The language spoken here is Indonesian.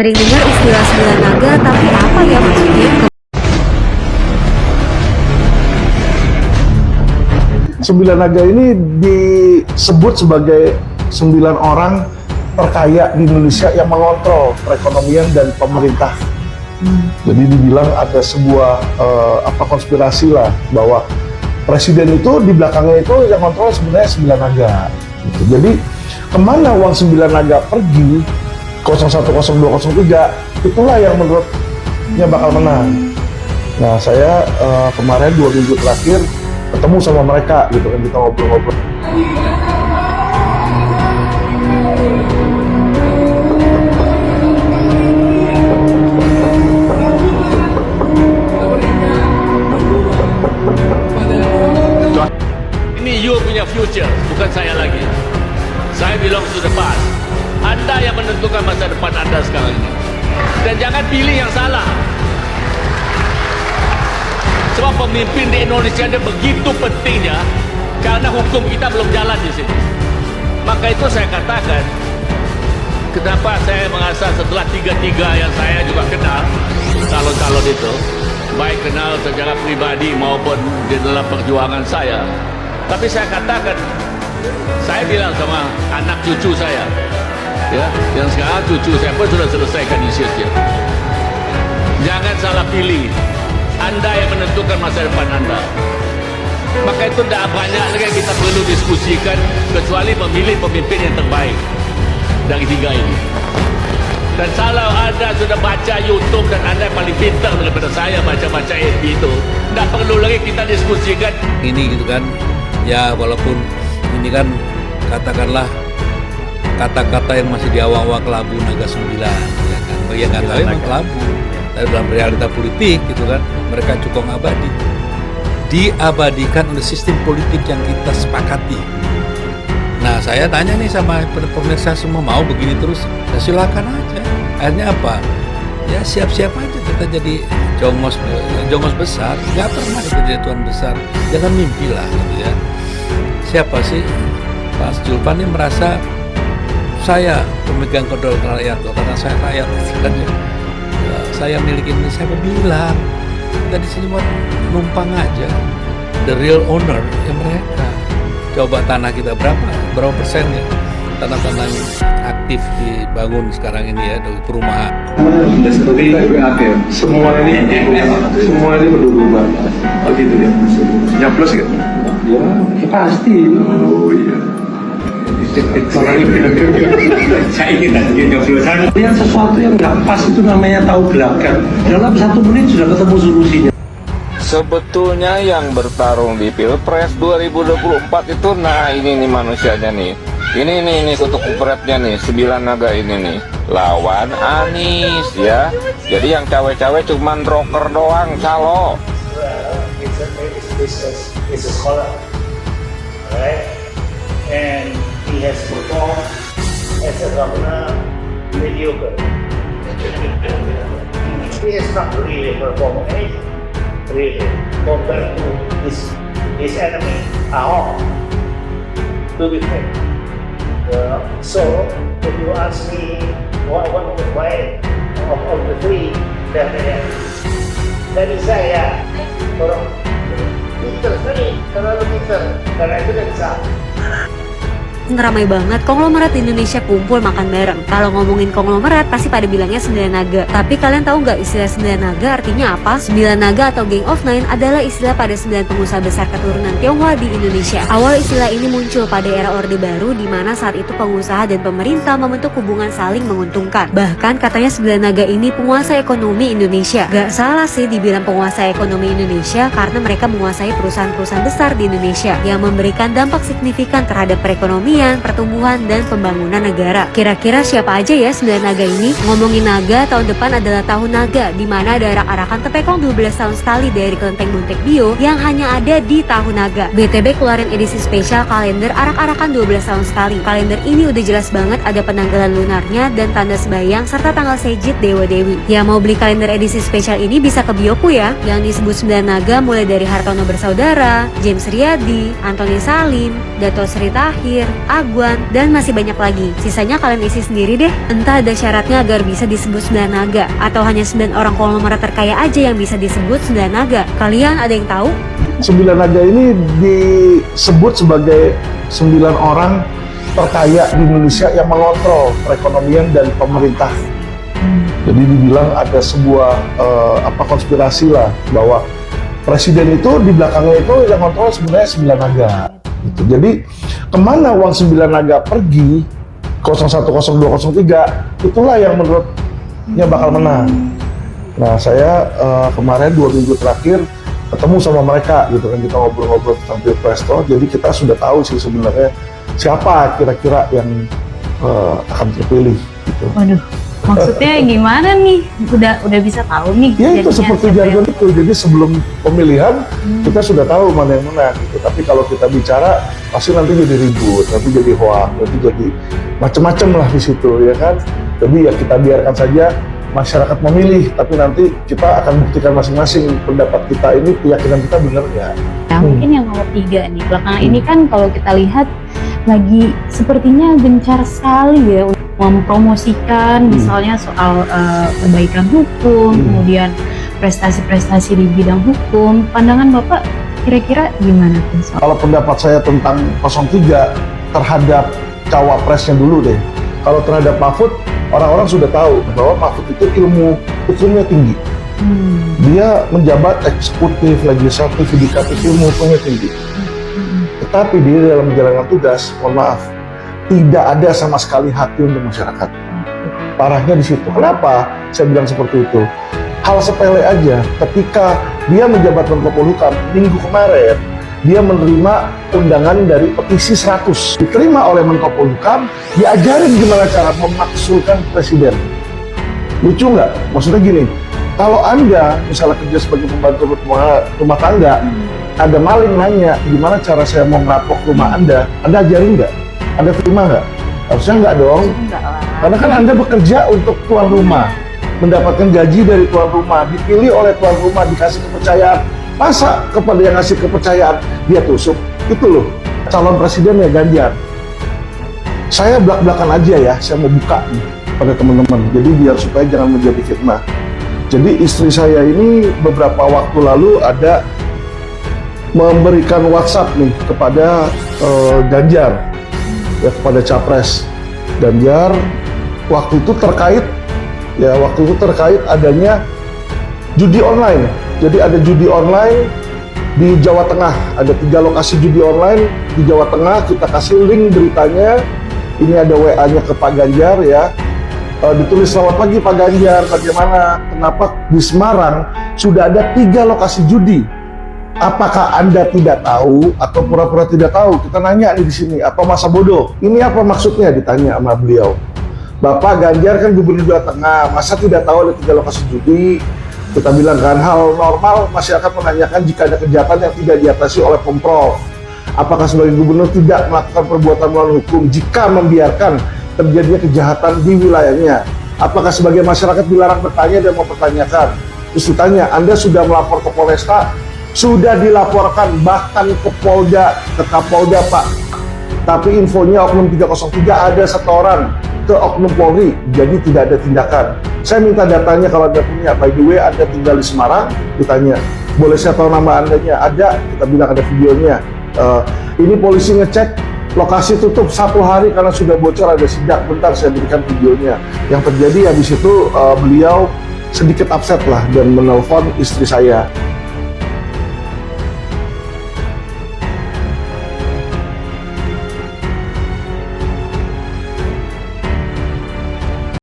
Sering dengar istilah sembilan naga, tapi apa ya maksudnya? Sembilan naga ini disebut sebagai 9 orang terkaya di Indonesia yang mengontrol perekonomian dan pemerintah. Jadi dibilang ada sebuah konspirasi lah bahwa presiden itu di belakangnya itu yang kontrol sebenarnya 9 naga. Gitu. Jadi kemana uang 9 naga pergi, 01, 02, 03, itulah yang menurutnya bakal menang. Nah saya kemarin 2 minggu terakhir ketemu sama mereka gitu kan, kita ngobrol-ngobrol. Ini you punya future, bukan saya lagi. Saya belong to the past. Anda yang menentukan masa depan Anda sekarang ini. Dan jangan pilih yang salah. Sebab pemimpin di Indonesia ini begitu pentingnya karena hukum kita belum jalan di sini. Maka itu saya katakan, kenapa saya merasa setelah tiga-tiga yang saya juga kenal, calon-calon itu, baik kenal secara pribadi maupun di dalam perjuangan saya. Tapi saya katakan, saya bilang sama anak cucu saya, ya, yang sekarang cucu saya pun sudah selesaikan usianya. Jangan salah pilih. Anda yang menentukan masa depan Anda. Maka itu tidak banyak lagi yang kita perlu diskusikan kecuali memilih pemimpin yang terbaik dari tiga ini. Dan kalau Anda sudah baca YouTube dan Anda yang paling pintar daripada saya baca-baca FB itu, tidak perlu lagi kita diskusikan. Ini gitu kan, ya walaupun ini kan katakanlah kata-kata yang masih di awal-awal kelabu naga 9, ya kan, yang nggak tahu emang kelabu. Tapi dalam realita politik gitu kan, mereka cukong abadi, diabadikan oleh sistem politik yang kita sepakati. Nah saya tanya nih sama pemirsa semua, mau begini terus? Ya silakan aja. Akhirnya apa? Ya siap-siap aja kita jadi jongos besar. Gak pernah kita jadi tuan besar. Jangan mimpi lah gitu ya. Siapa sih? Pak Julpan ini merasa saya pemegang kedaulatan rakyat, karena saya rakyat kan ya. Saya miliki ini, saya bilang kita di sini buat numpang aja. The real owner yang mereka. Coba tanah kita berapa persennya tanah-tanah yang aktif dibangun sekarang ini ya dari perumahan. Semua ini berubah. Oh gitu ya. Nyaplos gitu. Ya pasti. Oh iya. Saya ingin nyoblosan. Yang sesuatu yang nggak pas itu namanya tahu belakang. Dalam 1 menit sudah ketemu solusinya. Sebetulnya yang bertarung di Pilpres 2024 itu, nah ini nih manusianya nih. Ini kutu kupretnya nih, 9 naga ini nih. Lawan Anies ya. Jadi yang cawe-cawe cuman rocker doang, calo. It's a scholar, right? And he has performed as a governor mediocre. He has not really performed anything, really, compared to his enemy, Ahok, to be fair. So, if you ask me what why of the three, dari saya, orang pinter sekali, terlalu pinter, karena itu dia bisa. Ramai banget konglomerat di Indonesia kumpul makan bareng. Kalau ngomongin konglomerat pasti pada bilangnya 9 naga. Tapi kalian tahu nggak istilah 9 naga artinya apa? 9 naga atau Gang of Nine adalah istilah pada 9 pengusaha besar keturunan Tionghoa di Indonesia. Awal istilah ini muncul pada era Orde Baru di mana saat itu pengusaha dan pemerintah membentuk hubungan saling menguntungkan. Bahkan katanya 9 naga ini penguasa ekonomi Indonesia. Gak salah sih dibilang penguasa ekonomi Indonesia karena mereka menguasai perusahaan-perusahaan besar di Indonesia yang memberikan dampak signifikan terhadap perekonomian, pertumbuhan, dan pembangunan negara. Kira-kira siapa aja ya 9 naga ini? Ngomongin naga, tahun depan adalah tahun naga, di mana ada arak-arakan tepekong 12 tahun sekali dari kelenteng Buntek Bio yang hanya ada di tahun naga. BTB keluarin edisi spesial kalender arak-arakan 12 tahun sekali. Kalender ini udah jelas banget ada penanggalan lunarnya dan tanda sembayang serta tanggal sejid Dewa Dewi. Ya mau beli kalender edisi spesial ini bisa ke Bioku ya. Yang disebut 9 naga mulai dari Hartono Bersaudara, James Riyadi, Antoni Salim, Dato Sri Tahir, Aguan, dan masih banyak lagi. Sisanya kalian isi sendiri deh. Entah ada syaratnya agar bisa disebut 9 naga, atau hanya 9 orang konglomerat terkaya aja yang bisa disebut 9 naga. Kalian ada yang tahu? 9 naga ini disebut sebagai 9 orang terkaya di Indonesia yang mengontrol perekonomian dan pemerintah. Jadi dibilang ada sebuah konspirasi lah bahwa presiden itu di belakangnya itu yang kontrol sebenarnya 9 naga. Gitu. Jadi kemana uang 9 naga pergi, 01, 02, 03, itulah yang menurutnya bakal menang. Nah saya kemarin 2 minggu terakhir ketemu sama mereka gitu kan, kita ngobrol-ngobrol tentang Pilpres toh, jadi kita sudah tahu sih sebenarnya siapa kira-kira yang akan terpilih gitu. Waduh, maksudnya gimana nih? Udah bisa tahu nih? Ya itu jadinya seperti siapa jargon itu, jadi sebelum pemilihan kita sudah tahu mana yang menang gitu. Tapi kalau kita bicara pasti nanti jadi ribut, nanti jadi hoax, nanti jadi macam-macam lah di situ ya kan. Jadi ya kita biarkan saja masyarakat memilih, tapi nanti kita akan buktikan masing-masing pendapat kita ini, keyakinan kita benar nggak. Ya, mungkin yang nomor 3 nih, belakangan ini kan kalau kita lihat lagi sepertinya gencar sekali ya untuk mempromosikan misalnya soal perbaikan hukum, kemudian prestasi-prestasi di bidang hukum. Pandangan Bapak kira-kira gimana tuh soal? Kalau pendapat saya tentang 03 terhadap cawapresnya dulu deh. Kalau terhadap Mahfud, orang-orang sudah tahu bahwa Mahfud itu ilmu hukumnya tinggi. Dia menjabat eksekutif, legislatif, yudikatif, ilmu hukumnya tinggi. Tetapi dia dalam menjalankan tugas, mohon maaf, tidak ada sama sekali hati untuk masyarakat. Parahnya di situ. Kenapa saya bilang seperti itu? Hal sepele aja, ketika dia menjabat Menko Polhukam, minggu kemarin, dia menerima undangan dari petisi 100. Diterima oleh Menko Polhukam, diajarin gimana cara memaksulkan presiden. Lucu nggak? Maksudnya gini, kalau Anda misalnya kerja sebagai pembantu rumah tangga, ada maling nanya, gimana cara saya mau ngerampok rumah Anda ajarin nggak? Anda terima nggak? Harusnya nggak dong. Karena kan Anda bekerja untuk tuan rumah, mendapatkan gaji dari tuan rumah, dipilih oleh tuan rumah, dikasih kepercayaan. Masa kepada yang ngasih kepercayaan dia tusuk? Itu loh calon presidennya Ganjar. Saya belak-belakan aja ya, saya mau buka nih pada teman-teman. Jadi biar supaya jangan menjadi fitnah. Jadi istri saya ini beberapa waktu lalu ada memberikan WhatsApp nih kepada Ganjar, ya kepada Capres Ganjar. Waktu itu terkait adanya judi online. Jadi ada judi online di Jawa Tengah, ada 3 lokasi judi online di Jawa Tengah. Kita kasih link beritanya. Ini ada WA-nya ke Pak Ganjar ya. Ditulis, selamat pagi Pak Ganjar, bagaimana? Kenapa di Semarang sudah ada 3 lokasi judi? Apakah Anda tidak tahu atau pura-pura tidak tahu? Kita nanya nih di sini, apa masa bodoh? Ini apa maksudnya? Ditanya sama beliau. Bapak Ganjar kan gubernur Jawa Tengah, masa tidak tahu ada 3 lokasi judi? Kita bilang kan hal normal masyarakat menanyakan jika ada kejahatan yang tidak diatasi oleh Pemprov. Apakah sebagai gubernur tidak melakukan perbuatan melawan hukum jika membiarkan terjadinya kejahatan di wilayahnya? Apakah sebagai masyarakat dilarang bertanya dan mempertanyakan? Terus ditanya, Anda sudah melapor ke Polresta? Sudah dilaporkan bahkan ke Polda, ke Kapolda Pak. Tapi infonya Oknum 303 ada setoran ke Oknum Polri, jadi tidak ada tindakan. Saya minta datanya kalau Anda punya. By the way, Anda tinggal di Semarang, ditanya, boleh saya tahu nama Andanya? Ada, kita bilang ada videonya. Ini polisi ngecek, lokasi tutup 1 hari karena sudah bocor, ada sidak. Bentar saya berikan videonya. Yang terjadi habis itu beliau sedikit upset lah dan menelpon istri saya.